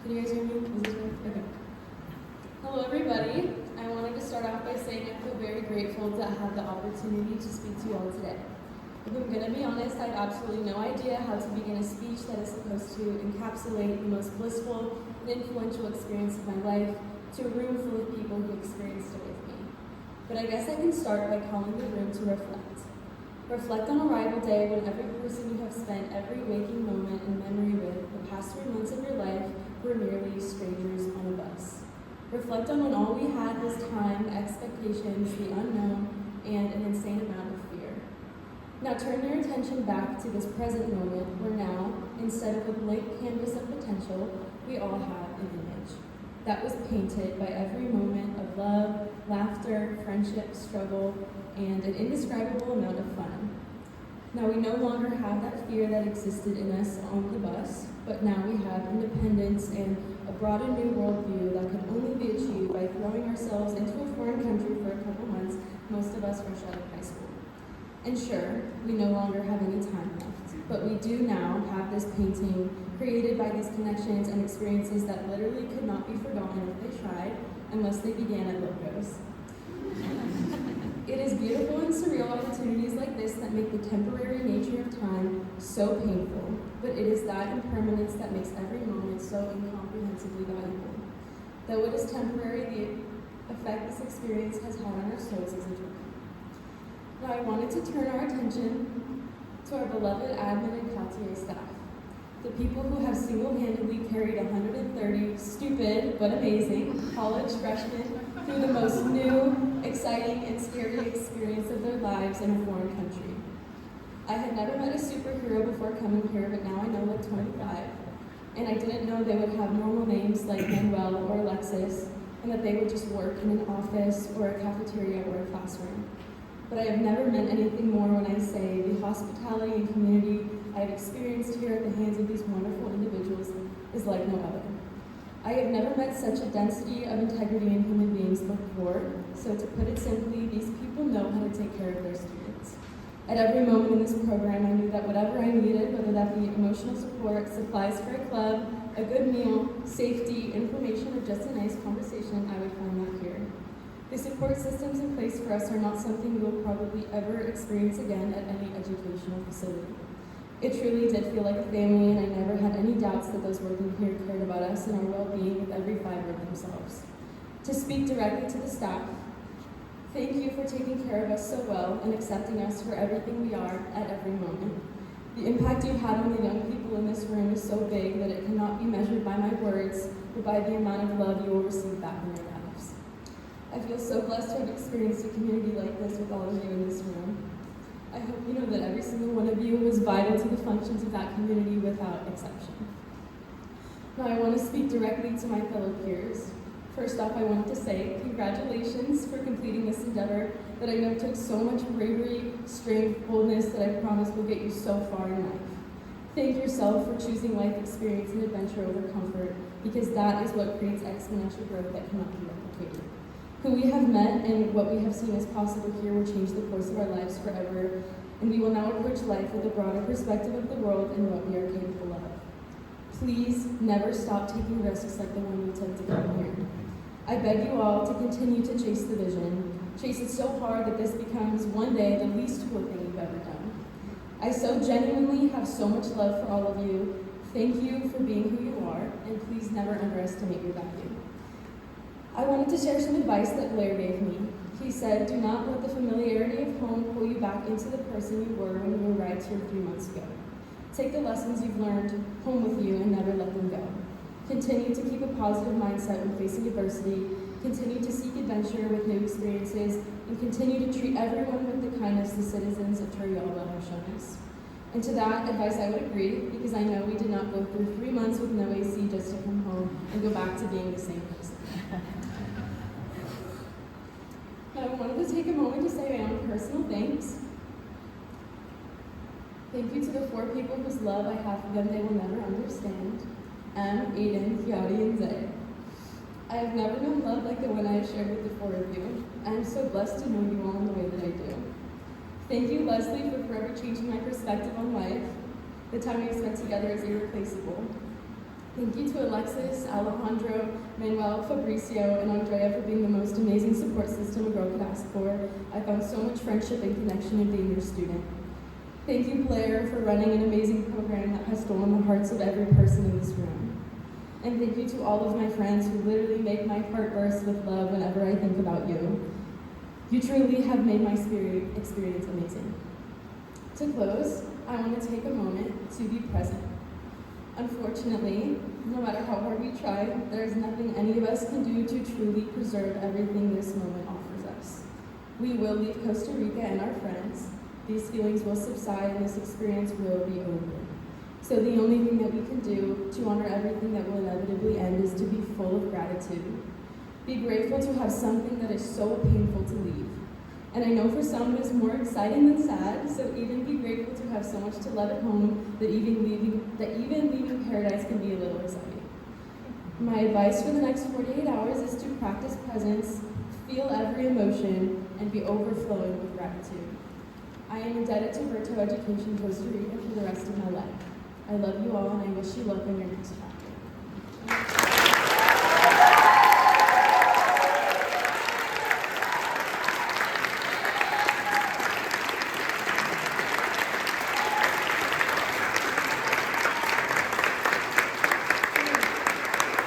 Can you guys hear me? Is this good? Okay. Hello, everybody. I wanted to start off by saying I feel very grateful to have the opportunity to speak to you all today. If I'm going to be honest, I have absolutely no idea how to begin a speech that is supposed to encapsulate the most blissful and influential experience of my life to a room full of people who experienced it with me. But I guess I can start by calling the room to reflect. Reflect on arrival day when every person you have spent every waking moment in memory with the past 3 months of your life were merely strangers on a bus. Reflect on when all we had was time, expectations, the unknown, and an insane amount of fear. Now turn your attention back to this present moment where now, instead of a blank canvas of potential, we all have an image that was painted by every moment of love, laughter, friendship, struggle, and an indescribable amount of fun. Now we no longer have that fear that existed in us on the bus, but now we have independence and a broad and new worldview that can only be achieved by throwing ourselves into a foreign country for a couple months, most of us fresh out of high school. And sure, we no longer have any time left, but we do now have this painting created by these connections and experiences that literally could not be forgotten if they tried, unless they began at logos. It is beautiful and surreal opportunities like this that make the temporary nature of time so painful, but it is that impermanence that makes every moment so incomprehensibly valuable. Though it is temporary, the effect this experience has had on our souls is eternal. Now I wanted to turn our attention to our beloved admin and Cartier staff, the people who have single-handedly carried 130 stupid but amazing college freshmen through the most new, exciting, and scary experience of their lives in a foreign country. I had never met a superhero before coming here, but now I know like 25, and I didn't know they would have normal names like Manuel or Alexis, and that they would just work in an office or a cafeteria or a classroom. But I have never meant anything more when I say the hospitality and community I have experienced here at the hands of these wonderful individuals is like no other. I have never met such a density of integrity in human beings before, so to put it simply, these people know how to take care of their students. At every moment in this program, I knew that whatever I needed, whether that be emotional support, supplies for a club, a good meal, safety, information, or just a nice conversation, I would find that here. The support systems in place for us are not something we will probably ever experience again at any educational facility. It truly did feel like a family, and I never had any doubts that those working here cared about us and our well-being with every fiber of themselves. To speak directly to the staff, thank you for taking care of us so well and accepting us for everything we are at every moment. The impact you had on the young people in this room is so big that it cannot be measured by my words, but by the amount of love you will receive back in your lives. I feel so blessed to have experienced a community like this with all of you in this room. I hope you know that every single one of you was vital to the functions of that community without exception. Now I want to speak directly to my fellow peers. First off, I wanted to say congratulations for completing this endeavor that I know took so much bravery, strength, boldness that I promise will get you so far in life. Thank yourself for choosing life experience and adventure over comfort, because that is what creates exponential growth that cannot be replicated. Who we have met and what we have seen as possible here will change the course of our lives forever, and we will now approach life with a broader perspective of the world and what we are capable of. Please never stop taking risks like the one you took to come here. I beg you all to continue to chase the vision. Chase it so hard that this becomes one day the least cool thing you've ever done. I so genuinely have so much love for all of you. Thank you for being who you are, and please never underestimate your value. I wanted to share some advice that Blair gave me. He said, do not let the familiarity of home pull you back into the person you were when you arrived here 3 months ago. Take the lessons you've learned home with you and never let them go. Continue to keep a positive mindset when facing adversity, continue to seek adventure with new experiences, and continue to treat everyone with the kindness the citizens of Turrialba have shown us. And to that advice I would agree, because I know we did not go through 3 months with no AC just to come home and go back to being the same person. Now, I wanted to take a moment to say my own personal thanks. Thank you to the 4 people whose love I have for them they will never understand. Aiden, Kiadi, and Zay. I have never known love like the one I have shared with the 4 of you. I am so blessed to know you all in the way that I do. Thank you, Leslie, for forever changing my perspective on life. The time we have spent together is irreplaceable. Thank you to Alexis, Alejandro, Manuel, Fabricio, and Andrea for being the most amazing support system a girl could ask for. I found so much friendship and connection in being your student. Thank you, Blair, for running an amazing program that has stolen the hearts of every person in this room. And thank you to all of my friends who literally make my heart burst with love whenever I think about you. You truly have made my experience amazing. To close, I want to take a moment to be present. Unfortunately, no matter how hard we try, there is nothing any of us can do to truly preserve everything this moment offers us. We will leave Costa Rica and our friends. These feelings will subside and this experience will be over. So the only thing that we can do to honor everything that will inevitably end is to be full of gratitude. Be grateful to have something that is so painful to leave. And I know for some it is more exciting than sad, so even be grateful to have so much to love at home that even leaving paradise can be a little exciting. My advice for the next 48 hours is to practice presence, feel every emotion, and be overflowing with gratitude. I am indebted to Verto Education Costa Rica for the rest of my life. I love you all and I wish you luck on your next try.